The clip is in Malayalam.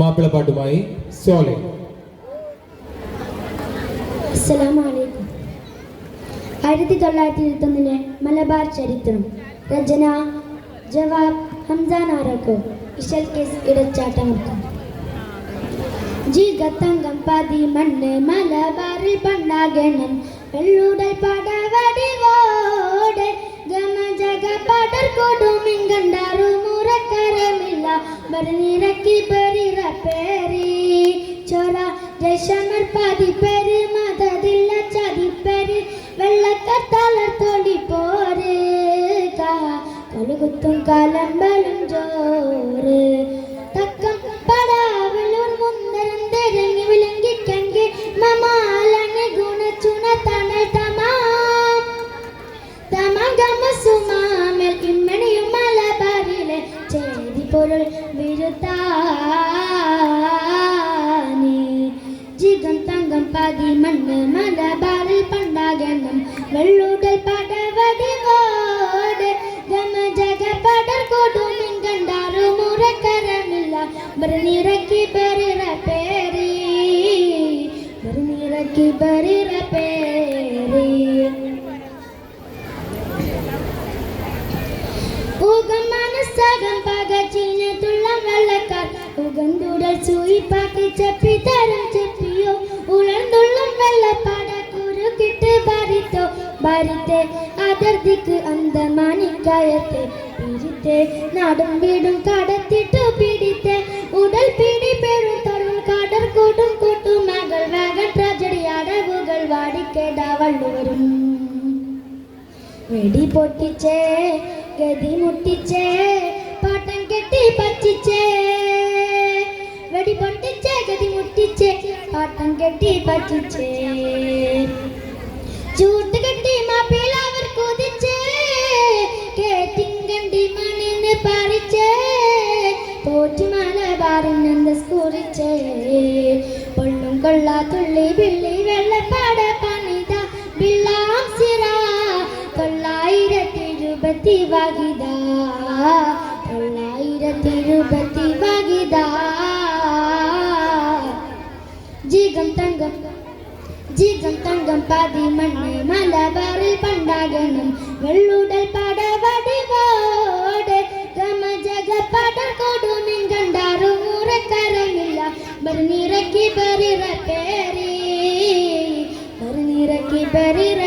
മാപ്പിളപ്പാട്ടുമായി സോലെ. അസ്സലാമു അലൈക്കും. 1921 മലബാർ ചരിത്രം. രചന ജവാബ് ഹംസ നാരക്കോ. ഇശൽ കേസ് ഇടച്ചാട്ടമുക്കം. ജീകത്തങ്കം പതി മണ്ണ് മലബാറിൽ പണ്ടാകണം വെള്ളുടൽ പടവടിവോടെ ഗമജക പടർ കൊടുമിങ്കണ്ടാറു മുറക്കരമില്ല ബരനിറക്കി ബരിറ പേരി ചോര ജയശമർ പാതി പേര് മതതില്ല ചതി പേര് വെള്ളക്കത്തളർ തൊടി പോര് കലുകുത്തും കലമ്പലും ജോറ് തക്കം പടാവലൂർ മുന്തരം തിരങ്ങി വിലങ്കിക്കെങ്കിൽ മമാലങ്ങി ഗുണച്ചുണ തണൽ തമാം തമഗമസുമാമൽ ഇമ്മണിയും മലബാറിലെ ചേരി പൊരുൾ വിരുത്താനി ജിഗം തങ്കം പതി മണ്ണ് മലബാറിൽ പണ്ടാകണം വെള്ളുടൽ പടവടിവോട് ഗമജക പടർ കൊടുമിങ്കണ്ടാറു മുറക്കരമില്ല ബരനിറക്കി ബരിറ പേരി ബരനിറക്കി ബരിറ പേരി ഊകം മനസ്സകം പകച്ചിനത്തുള്ളം വെള്ളക്കാർ ഉഗന്തുടൽ സൂയിപ്പാക്കി ചെപ്പി തരം ചെപ്പിയോ ഉളർന്നുള്ളം വെള്ളപ്പാട കുറുക്കിട്ട് ഭരിത്തോ ഭരിത്തെ അതിർത്തിക്ക് അന്തമാനിക്കായത്തെ പിരിത്തെ നാടും വീടും കടത്തിട്ടു പിടിത്തെ ഉടൽ പിടി പെരും തരുൺ കടർ കൂട്ടും കൂട്ടും മകൾ വേഗൻ ട്രജഡി അടവുകൾ വാടിക്കേട വള്ളുവരും വെടി പൊട്ടിച്ചേ ഗതി മുട്ടിച്ചേ പാട്ടം കെട്ടി പച്ചിച്ചേ വെടി പൊട്ടിച്ചേ ഗതി മുട്ടിച്ചേ പാട്ടം കെട്ടി പച്ചിച്ചേ ചൂട്ട് കെട്ടി മാപ്പിൽ അവർ കുതിച്ചേ കേട്ടിങ്കണ്ടി മണിന്ന് പറിച്ചേ പോറ്റി മലബാറിനെന്ത് സ്കൂറിച്ചേ പൊള്ളും കൊള്ളാത്തുള്ളി ബിള്ളി വെള്ളപ്പാട പണിത ബിള്ളാം സിറ 920 വകിത 920 വകിത ജിഗം തങ്കം പതി മണ്ണ് മലബാറിൽ പണ്ടാകണം വെള്ളുടൽ പടവടിവോടെ ഗമജക പടർ കൊടുമിങ്കണ്ടാറു മുറക്കരമില്ല ബരനിറക്കി ബരിറ പേരി ബരനിറക്കി ബരിറ